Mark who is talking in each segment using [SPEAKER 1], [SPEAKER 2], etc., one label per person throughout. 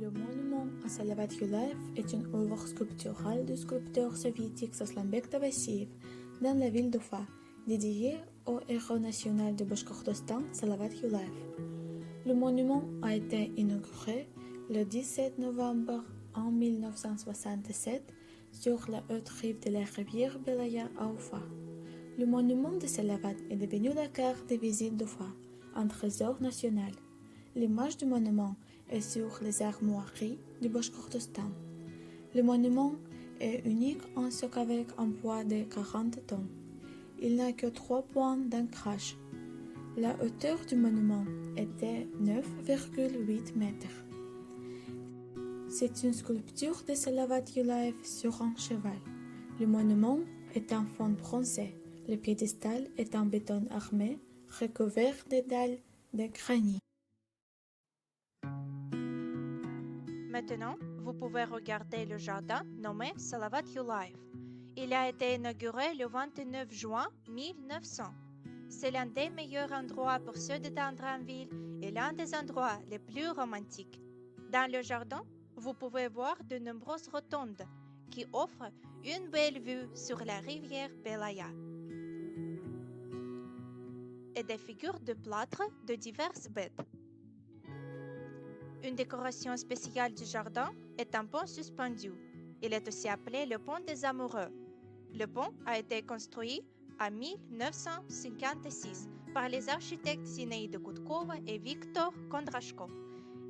[SPEAKER 1] Le monument à Salavat Yuliaev est une œuvre sculpturale du sculpteur soviétique Soslanbek Tabassiev dans la ville d'Oufa, dédiée au héros national de Bashkortostan, Salavat Yuliaev. Le monument a été inauguré le 17 novembre en 1967 sur la haute rive de la rivière Belaya à Oufa. Le monument de Salavat est devenu la carte de visite d'Oufa, un trésor national. L'image du monument est sur les armoiries du Bashkortostan. Le monument est unique en ce qu'avec un poids de 40 tonnes. Il n'a que 3 points d'ancrage. La hauteur du monument était 9,8 mètres. C'est une sculpture de Salavat Yuliaev sur un cheval. Le monument est en fond bronzé. Le piédestal est en béton armé, recouvert de dalles de granit.
[SPEAKER 2] Maintenant, vous pouvez regarder le jardin nommé Salavat Yuliaev. Il a été inauguré le 29 juin 1900. C'est l'un des meilleurs endroits pour se détendre en ville et l'un des endroits les plus romantiques. Dans le jardin, vous pouvez voir de nombreuses rotondes qui offrent une belle vue sur la rivière Belaya et des figures de plâtre de diverses bêtes. Une décoration spéciale du jardin est un pont suspendu. Il est aussi appelé le pont des amoureux. Le pont a été construit en 1956 par les architectes Zinaïda Gudkova et Viktor Kondrashkov.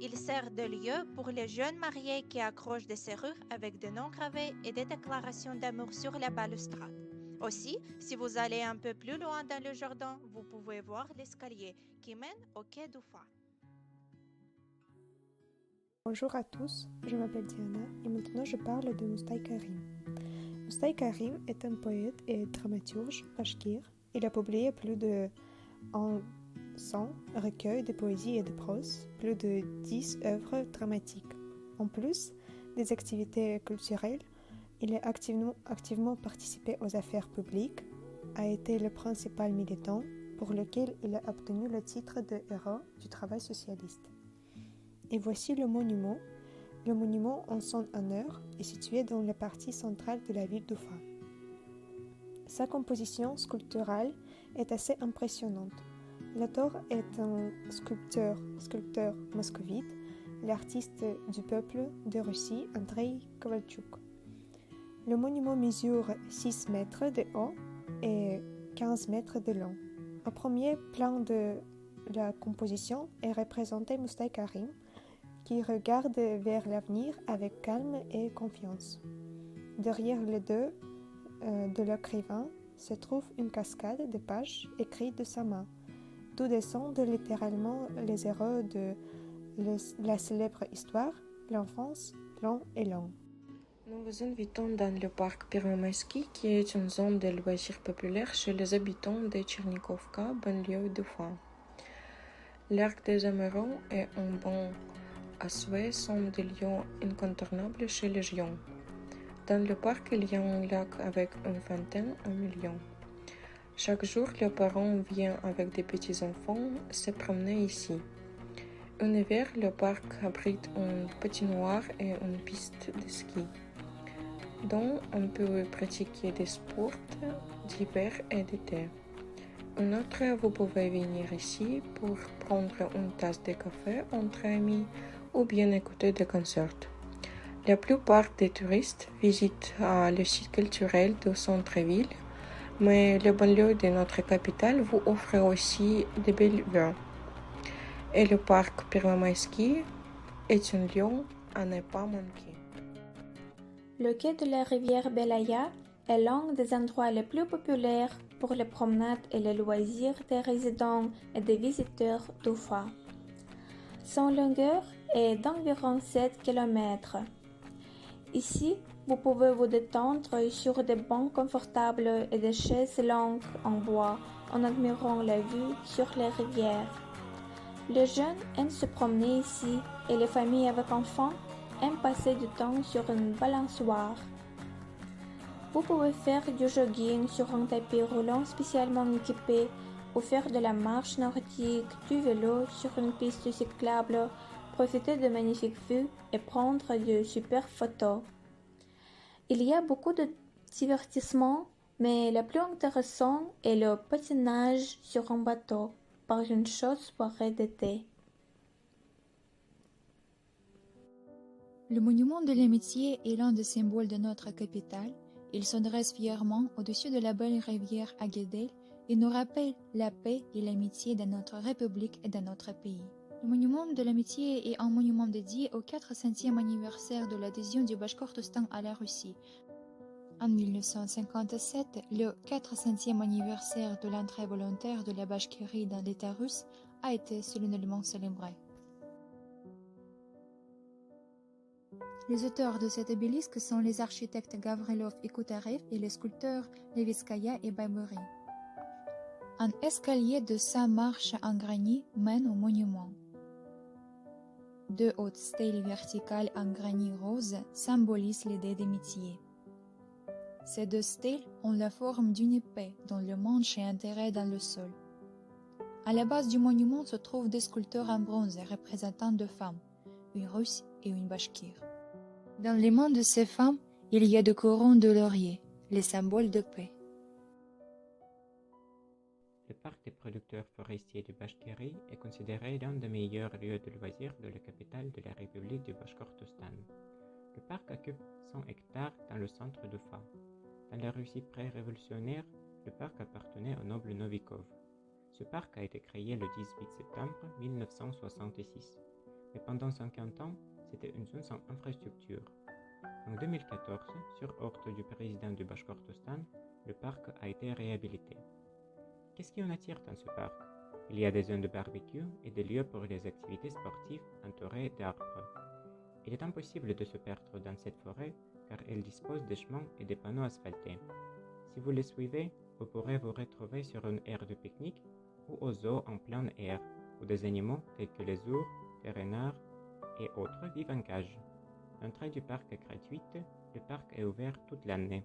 [SPEAKER 2] Il sert de lieu pour les jeunes mariés qui accrochent des serrures avec des noms gravés et des déclarations d'amour sur la balustrade. Aussi, si vous allez un peu plus loin dans le jardin, vous pouvez voir l'escalier qui mène au quai d'Oufa.
[SPEAKER 3] Bonjour à tous, je m'appelle Diana et maintenant je parle de Moustay Karim. Moustay Karim est un poète et dramaturge bachkir. Il a publié plus de 100 recueils de poésie et de prose, plus de 10 œuvres dramatiques. En plus des activités culturelles, il a activement participé aux affaires publiques, a été le principal militant pour lequel il a obtenu le titre de héros du travail socialiste. Et voici le monument. Le monument en son honneur est situé dans la partie centrale de la ville d'Oufa. Sa composition sculpturale est assez impressionnante. L'auteur est un sculpteur moscovite, l'artiste du peuple de Russie, Andrei Kovalchuk. Le monument mesure 6 mètres de haut et 15 mètres de long. Au premier plan de la composition est représenté Moustay Karim, qui regarde vers l'avenir avec calme et confiance. Derrière les deux de l'écrivain se trouve une cascade de pages écrites de sa main, d'où descendent littéralement les héros de la célèbre histoire, l'enfance long et long.
[SPEAKER 4] Nous vous invitons dans le parc Pervomaïski, qui est une zone de loisirs populaire chez les habitants de Tchernikovka, banlieue d'Oufa. L'Arc des Amiraux et un banc à souhait sont des lieux incontournables chez les gens. Dans le parc, il y a un lac avec une fontaine au milieu. Chaque jour, les parents viennent avec des petits-enfants se promener ici. En hiver, le parc abrite une patinoire et une piste de ski, dont on peut pratiquer des sports d'hiver et d'été. En outre, vous pouvez venir ici pour prendre une tasse de café entre amis ou bien écouter des concerts. La plupart des touristes visitent le site culturel du centre-ville, mais le banlieue de notre capitale vous offre aussi de belles vues. Et le parc Pervomaïski est un lieu à ne pas manquer.
[SPEAKER 5] Le quai de la rivière Belaya est l'un des endroits les plus populaires pour les promenades et les loisirs des résidents et des visiteurs d'Oufa. Son longueur est d'environ 7 km. Ici, vous pouvez vous détendre sur des bancs confortables et des chaises longues en bois en admirant la vue sur la rivière. Les jeunes aiment se promener ici et les familles avec enfants aiment passer du temps sur une balançoire. Vous pouvez faire du jogging sur un tapis roulant spécialement équipé ou faire de la marche nordique, du vélo sur une piste cyclable profiter de magnifiques vues et prendre de super photos. Il y a beaucoup de divertissements, mais le plus intéressant est le patinage sur un bateau par une chaude soirée d'été.
[SPEAKER 6] Le monument de l'amitié est l'un des symboles de notre capitale. Il se dresse fièrement au-dessus de la belle rivière Agedel et nous rappelle la paix et l'amitié de notre République et de notre pays. Le monument de l'amitié est un monument dédié au 400e anniversaire de l'adhésion du Bachkortostan à la Russie. En 1957, le 400e anniversaire de l'entrée volontaire de la Bachkirie dans l'État russe a été solennellement célébré. Les auteurs de cet obélisque sont les architectes Gavrilov et Koutarev et les sculpteurs Levitskaya et Baybury. Un escalier de 5 marches en granit mène au monument. 2 hautes stèles verticales en granit rose symbolisent l'idée d'amitié. Ces 2 stèles ont la forme d'une épée dont le manche est enterré dans le sol. À la base du monument se trouvent des sculptures en bronze représentant 2 femmes, une russe et une bachkire. Dans les mains de ces femmes, il y a des couronnes de laurier, les symboles de paix.
[SPEAKER 7] Le parc des producteurs forestiers de Bachkirie est considéré l'un des meilleurs lieux de loisirs de la capitale de la République du Bachkortostan. Le parc occupe 100 hectares dans le centre d'Ufa. Dans la Russie pré-révolutionnaire, le parc appartenait au noble Novikov. Ce parc a été créé le 18 septembre 1966, mais pendant 50 ans, c'était une zone sans infrastructure. En 2014, sur ordre du président du Bachkortostan, le parc a été réhabilité. Qu'est-ce qui en attire dans ce parc? Il y a des zones de barbecue et des lieux pour les activités sportives entourées d'arbres. Il est impossible de se perdre dans cette forêt car elle dispose de chemins et de panneaux asphaltés. Si vous les suivez, vous pourrez vous retrouver sur une aire de pique-nique ou au zoo en plein air, où des animaux tels que les ours, les renards et autres vivent en cage. L'entrée du parc est gratuite, le parc est ouvert toute l'année.